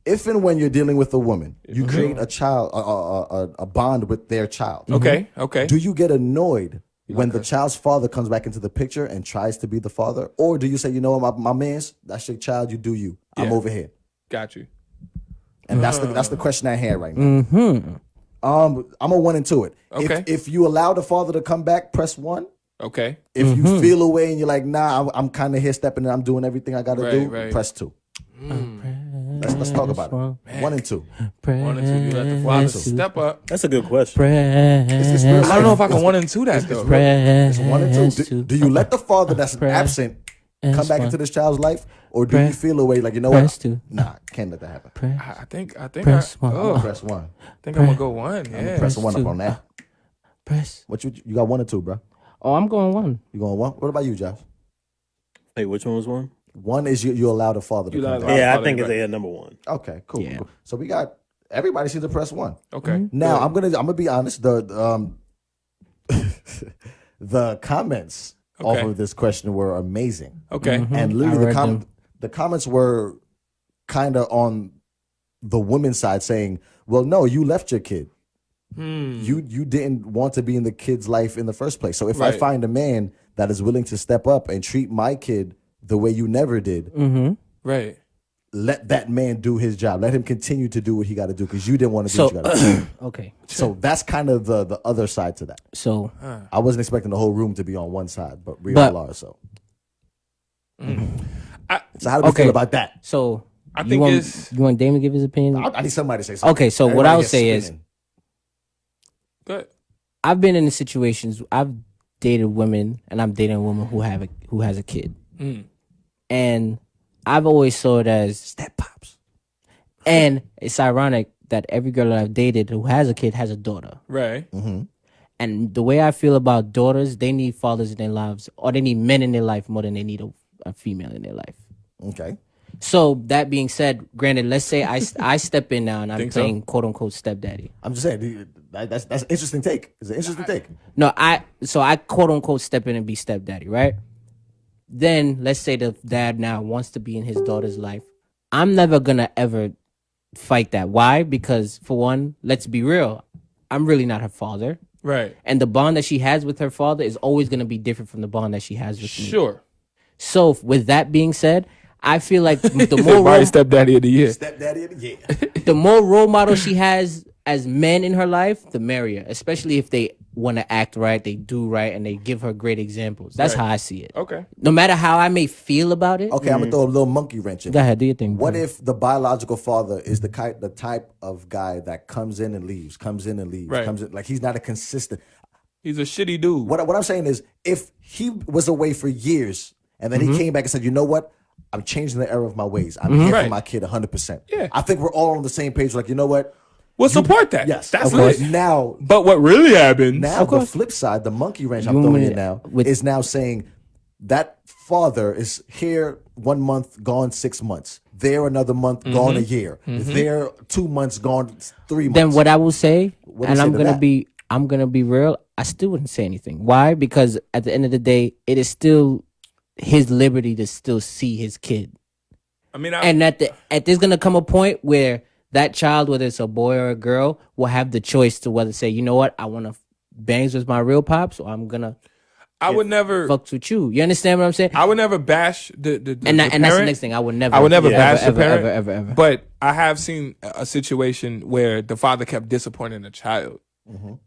If and when you're dealing with a woman, you create a child, a bond with their child. Okay. Okay. Do you get annoyed when the child's father comes back into the picture and tries to be the father? Or do you say, you know what, my man's, that's your child, you do you. I'm over here. Got you. And that's the question I had right now. I'm a 1 and 2 it. Okay. If you allow the father to come back, press 1. Okay. If you feel away and you're like, nah, I'm kind of here stepping and I'm doing everything I got to do, press 2. Let's talk about it. Man. 1 and 2. 1 and 2. You let the father step up. That's a good question. I don't know if I can 1 and 2 that though. It's 1 and 2. Do you let the father that's absent come back into this child's life, or do you feel away like, you know what? Nah, can't let that happen. I think Press 1. Press 1. I think I'm gonna go 1. Yeah. Press 1 up on that. What you got 1 or 2, bro? Oh, I'm going 1. You going 1? What about you, Josh? Hey, which one was 1? 1 is you allow the father to come back. Yeah, I think it's number 1. Okay, cool. Yeah. So we got everybody seems to press 1. Okay. Now I'm gonna be honest. The the comments off of this question were amazing. Okay. And literally the comments were kind of on the women's side saying, well, no, you left your kid. You didn't want to be in the kid's life in the first place. So if I find a man that is willing to step up and treat my kid the way you never did, right, let that man do his job. Let him continue to do what he got to do because you didn't want to do what you got to do. Okay. So that's kind of the other side to that. So I wasn't expecting the whole room to be on one side, but we all are. So, so how do we feel about that? So I you think want Damon to give his opinion? I need somebody to say something. Okay, so what I would say is, good. I've been in situations. I've dated women, and I'm dating a woman who has a kid, and I've always saw it as step pops. And it's ironic that every girl that I've dated who has a kid has a daughter. Right. And the way I feel about daughters, they need fathers in their lives, or they need men in their life more than they need a female in their life. Okay. So that being said, granted, let's say I step in now and I'm playing quote unquote stepdaddy. I'm just saying that's an interesting take. It's an interesting take. No, I quote unquote step in and be stepdaddy, right? Then let's say the dad now wants to be in his daughter's life. I'm never gonna ever fight that. Why? Because for one, let's be real, I'm really not her father. Right. And the bond that she has with her father is always gonna be different from the bond that she has with me. Sure. So with that being said, I feel like the more stepdaddy of the year. Stepdaddy of the year. The more role models she has as men in her life, the merrier. Especially if they want to act right, they do right, and they give her great examples. That's how I see it. Okay. No matter how I may feel about it. Okay, I'm gonna throw a little monkey wrench in. Go ahead, do your thing. What if the biological father is the type of guy that comes in and leaves, Right. comes in, like he's not a consistent. He's a shitty dude. What I'm saying is, if he was away for years and then he came back and said, you know what? I'm changing the era of my ways. I'm here for my kid 100%. Yeah. I think we're all on the same page. Like, you know what? We'll support that. Yes. That's lit. lit. Now, but what really happens? now the flip side, the monkey wrench I'm throwing in now is now saying that father is here 1 month, gone 6 months. There another month, gone a year. There 2 months, gone 3 months. Then what I will say, What do and you say I'm to gonna that? be real, I still wouldn't say anything. Why? Because at the end of the day, it is still his liberty to still see his kid. I mean, And there's gonna come a point where that child, whether it's a boy or a girl, will have the choice to whether say, you know what, I want to bangs with my real pops, or I'm gonna. I would never fuck with you. You understand what I'm saying? I would never bash the and parent. that's the next thing. I would never bash the parent. Ever. But I have seen a situation where the father kept disappointing the child,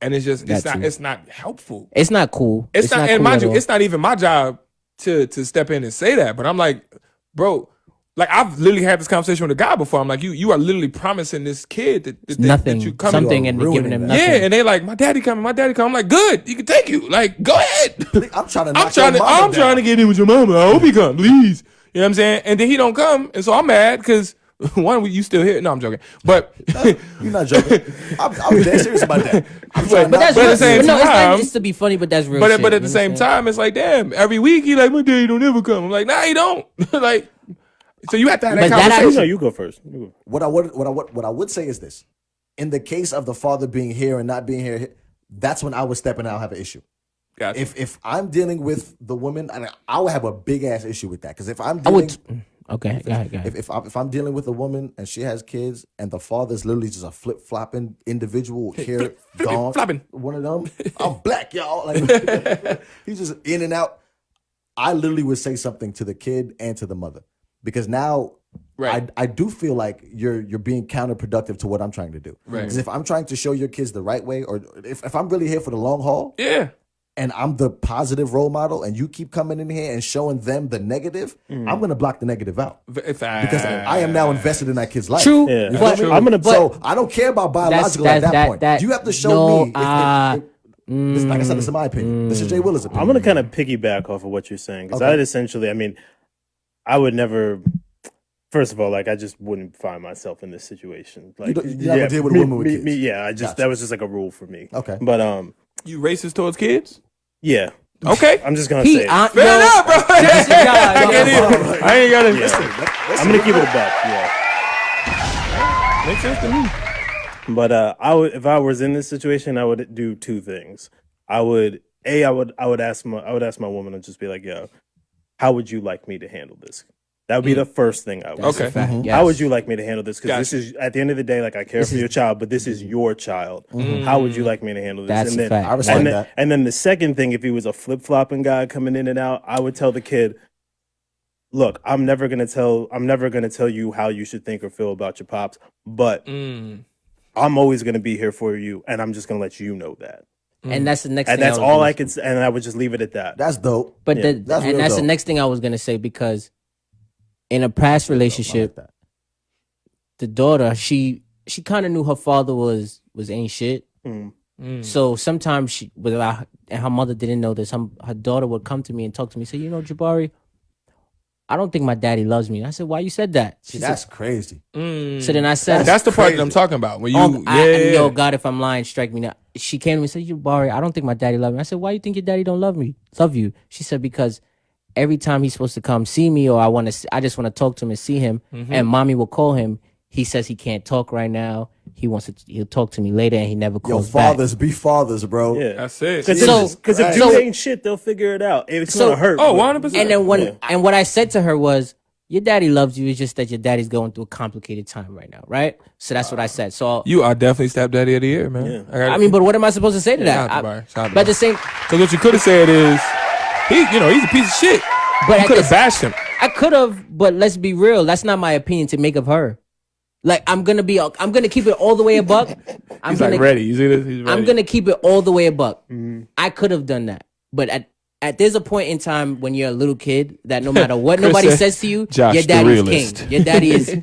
and it's just it's not helpful. It's not cool. It's not, and cool mind at you, all. it's not even my job to step in and say that. But I'm like, bro, like I've literally had this conversation with a guy before. I'm like, you are literally promising this kid that nothing, that you come something, and they're giving him nothing. Yeah, and they like, my daddy coming. I'm like, good, he can take you. Like, go ahead. I'm trying to get in with your mama. I hope he come, please. You know what I'm saying? And then he don't come, and so I'm mad because one, you still here. No, I'm joking. But you're not joking. I'm dead serious about that. But that's at real. the same No, it's not time- just to be funny, but that's real. but shit, at the you same understand? time, it's like, damn, every week he like, my daddy don't ever come. I'm like, nah, he don't. Like, so you have to have that But that conversation. No, you go first. You go. What I would say is this: in the case of the father being here and not being here, that's when I would step in and I'll have an issue. Gotcha. If I'm dealing with the woman, I would have a big ass issue with that. Because if I'm I dealing, would. Okay, go ahead. if I'm dealing with a woman and she has kids and the father's literally just a flip flopping individual, hair gone, flopping. one of them, I'm black, y'all. Like he's just in and out. I literally would say something to the kid and to the mother because now Right. I do feel like you're being counterproductive to what I'm trying to do. Right. Because if I'm trying to show your kids the right way, or if I'm really here for the long haul, Yeah. and I'm the positive role model, and you keep coming in here and showing them the negative, I'm gonna block the negative out because I am now invested in that kid's life. True, Yeah. You but feel me? I'm gonna- So I don't care about biological at that point. You have to show me. This, like I said, this is my opinion. This is Jay Willa's opinion. I'm gonna kind of piggyback off of what you're saying because Okay. I'd essentially, I mean, I would never. First of all, like I just wouldn't find myself in this situation. Like, you never deal with a woman with kids. Yeah, I just Gotcha. that was just like a rule for me. Okay. But You racist towards kids? yeah, Okay. I'm just gonna He, say it. Fair enough, bro. I ain't got it. I'm gonna keep it a buck. Yeah. Makes sense to me. But I would, if I was in this situation, I would do two things. I would ask my woman and just be like, "Yo, how would you like me to handle this?" That would be the first thing I would. That's say. a fact. Yes. How would you like me to handle this? Because Gotcha. this is at the end of the day, like I care for your child, but this is your child. How would you like me to handle this? That's and a then, fact. I respect and that. then, and then the second thing, if he was a flip flopping guy coming in and out, I would tell the kid, "Look, I'm never gonna tell you how you should think or feel about your pops, but I'm always gonna be here for you, and I'm just gonna let you know that." And that's the next And thing. that's I was all gonna I could say, and I would just leave it at that. That's dope. But Yeah, that's real that's the dope. next thing I was gonna say because in a past I like relationship, that. the daughter she kind of knew her father was ain't shit. So sometimes and her mother didn't know this. Her daughter would come to me and talk to me, say, "You know, Jabari, I don't think my daddy loves me." I said, "Why you said that?" She That's crazy. said, so then I said, That's the part that I'm crazy. talking about. When you, and yo, God, if I'm lying, strike me now. She came to me and said, "Jabari, I don't think my daddy loves me." I said, "Why you think your daddy don't love you?" She said, "Because every time he's supposed to come see me, or I just want to talk to him and see him, and mommy will call him. He says he can't talk right now. He'll talk to me later, and he never Yo, calls back." fathers be fathers, bro. Yeah, That's it. because if right. dude ain't shit, they'll figure it out. It's So- gonna hurt. Oh, but- 100%. And then and what I said to her was, "Your daddy loves you. It's just that your daddy's going through a complicated time right now, right?" So that's what I said. So You are definitely stepdaddy of the year, man. Yeah. I mean, but what am I supposed to say to Shout that? out to Barry. Shout out to But at the same, Because what you could have said is, he's a piece of shit. but You at could have this- bashed him. I could have, but let's be real. That's not my opinion to make of her. Like I'm gonna keep it all the way a buck. He's like ready. You see this? He's ready. I'm gonna keep it all the way a buck. I could have done that, but at there's a point in time when you're a little kid that no matter what Chris nobody said, says to you, "Josh, your the daddy is realist." king. Your daddy is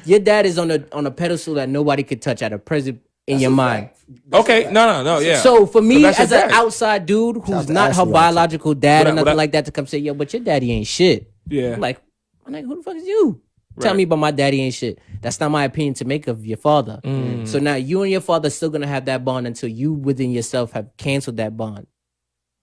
your dad is on a pedestal that nobody could touch at a present in your mind. Okay, no, yeah. So for me, that's your as an dad. outside dude out who's to not her Ashley biological dad or What I- nothing like that to come say, "Yo, but your daddy ain't shit." Yeah. I'm like, who the fuck is you? Tell Right. me about my daddy ain't shit. That's not my opinion to make of your father. So now you and your father are still gonna have that bond until you within yourself have canceled that bond.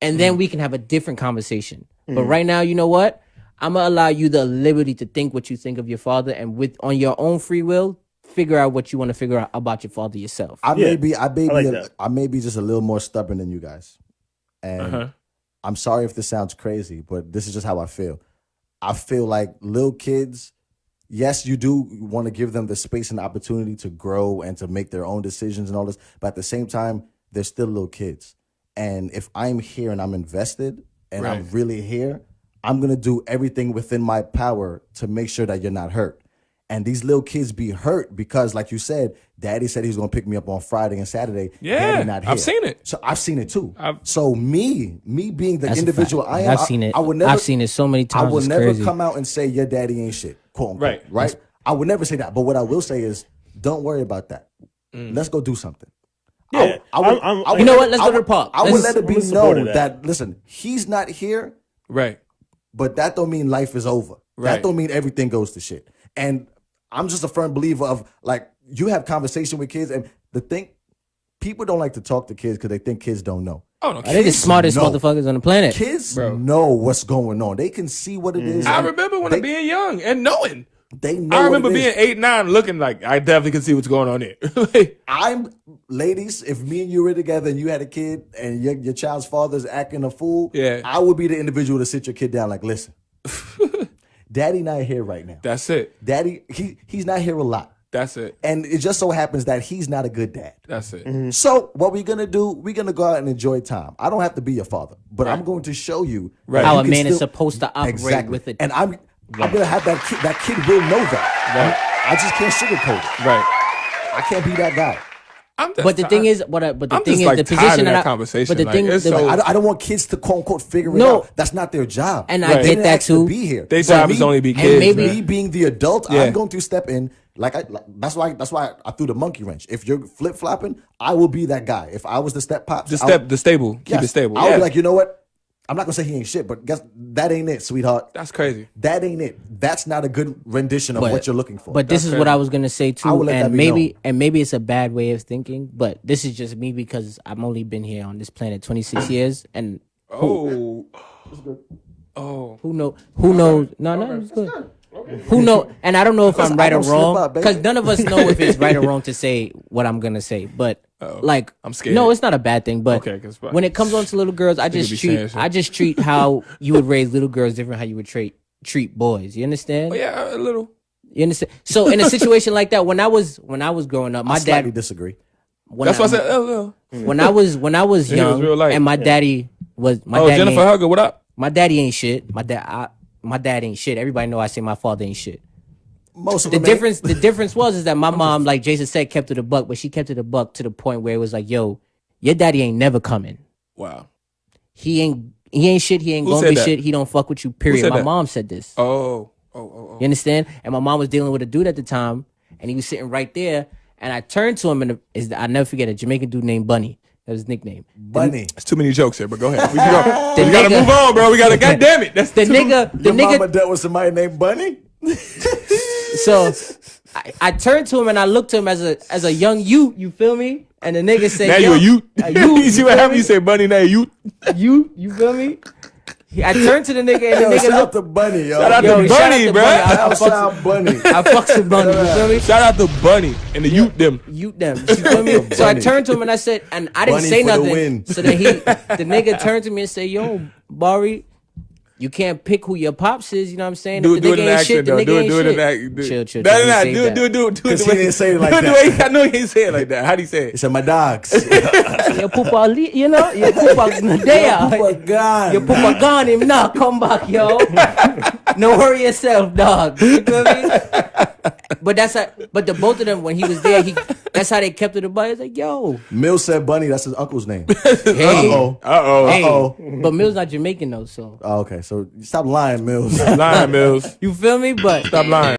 And then we can have a different conversation. But right now, you know what? I'm gonna allow you the liberty to think what you think of your father, and on your own free will, figure out what you want to figure out about your father yourself. I may be like that. I may be just a little more stubborn than you guys. And I'm sorry if this sounds crazy, but this is just how I feel. I feel like little kids, yes, you do want to give them the space and opportunity to grow and to make their own decisions and all this, but at the same time, they're still little kids. And if I'm here and I'm invested and I'm Right. really here, I'm going to do everything within my power to make sure that you're not hurt. And these little kids be hurt because, like you said, Daddy said he was going to pick me up on Friday and Saturday. Yeah, Daddy not here. I've seen it. So I've seen it too. I've- So me being the That's a individual fact. I am, I've seen it. I would never. I've seen it so many I times. will It's never crazy. come out and say your daddy ain't shit, quote unquote. Right. Right. I would never say that. But what I will say is, don't worry about that. Let's go do something. Yeah, I would, I'm- I would You know let- what? Let's I go to would- the park. I would Let's- let it be I'm supportive known of that listen, he's not here, Right. but that don't mean life is over. Right. That don't mean everything goes to shit. And I'm just a firm believer of like you have conversation with kids, and the thing people don't like to talk to kids because they think kids don't know. Oh no, Are they the kids. smartest know. motherfuckers on the planet? Kids Bro. know what's going on. They can see what it is. I and remember when I'm being young and knowing They know. I remember what it is. being 8, 9, looking like I definitely can see what's going on there. Ladies, if me and you were together and you had a kid and your child's father's acting a fool, Yeah. I would be the individual to sit your kid down like, listen, daddy not here right now. That's it. Daddy, he's not here a lot. That's it. And it just so happens that he's not a good dad. That's it. So what we're going to do, we're going to go out and enjoy time. I don't have to be your father, but I'm going to show you Right. How you a can man is still- supposed to operate Exactly. with it. And I'm going to have that kid will know that. I just can't sugarcoat it. Right. I can't be that guy. I'm just But the thing is, but the I'm thing just is, like the tired position of that that conversation. But the Like, thing, it's the- so- I don't want kids to quote unquote figure it No. out. That's not their job. And I Right. get They didn't that ask to too. be here. Their So job me- is only be and kids. maybe- man. Me being the adult, Yeah. I'm going to step in. That's why I threw the monkey wrench. If you're flip flopping, I will be that guy. If I was the step pops, the stable. Keep it stable. I would Yeah. be like, you know what? I'm not gonna say he ain't shit, but guess that ain't it, sweetheart. That's crazy. That ain't it. That's not a good rendition of what you're looking for. But this is That's what fair. I was gonna say I too, would let that and be maybe it's a bad way of thinking, but this is just me because I've only been here on this planet 26 years, and Oh. who knows? No, it's good. Who know? And I don't know if I'm right I or don't slip wrong up, baby. because none of us know if it's right or wrong to say what I'm gonna say. But like, I'm scared. No, it's not a bad thing. But Okay, 'cause- when it comes on to little girls, I be saying shit. just treat how you would raise little girls different how you would treat boys. You understand? Oh, yeah, a little. You understand? So in a situation like that, when I was growing up, my I slightly dad. disagree. That's why I said, oh, When I was was young, real light. and my daddy was my oh daddy. Jennifer ain't- Hugger, what up? My daddy ain't shit. My dad ain't shit. Everybody know I say my father ain't shit. Most of The them difference was that my mom, like Jason said, kept it a buck, but she kept it a buck to the point where it was like, yo, your daddy ain't never coming. Wow. He ain't shit. He ain't Who gonna said be that? shit. He don't fuck with you. Period. said My that? mom said this. Oh. You understand? And my mom was dealing with a dude at the time, and he was sitting right there. And I turned to him, and I never forget a Jamaican dude named Bunny. That was his nickname. Bunny. There's too many jokes here, but go ahead. We gotta nigga- move on, bro. We gotta, goddamn it. That's The too- nigga, Your mama dealt with somebody named Bunny? So I turned to him and I looked to him as a young youth. You feel me? And the nigga said, Now yo, you a youth. a youth, You see what feel happened? me? You said Bunny, now you. You feel me? I turned to the nigga and Yo, the nigga shout out looked. to Bunny, yo. Shout out Yo, to shout out Bunny, to bro. Bunny. I Shout out Bunny. I fucks with Bunny. You feel me? Shout out to Bunny and the youth them. You them. You feel me? So I Bunny. turned to him and I said, and I didn't Bunny say for the nothing. win. So then the nigga turned to me and said, yo, Bari, you can't pick who your pops is. You know what I'm saying? Do If the it nigga in ain't accent, shit, the though. nigga Do ain't it in shit. accent. Chill. No, He no, saved do that. it the Because way he didn't say it like do the that. way I know he didn't say it like that. How'd he say He it? said, my dogs. Your poopa, you know, your poopa there. Poopa gone. Your poopa gone him now. Come back, yo. No worry yourself, dog. You feel me? But the both of them when he was there, that's how they kept it about. It's like, yo, Mills said Bunny. That's his uncle's name. hey, Uh-oh. hey. Uh-oh. But Mill's not Jamaican though, so Oh, okay, so stop lying, Mills. Lion Mills. you feel me? But Stop lying.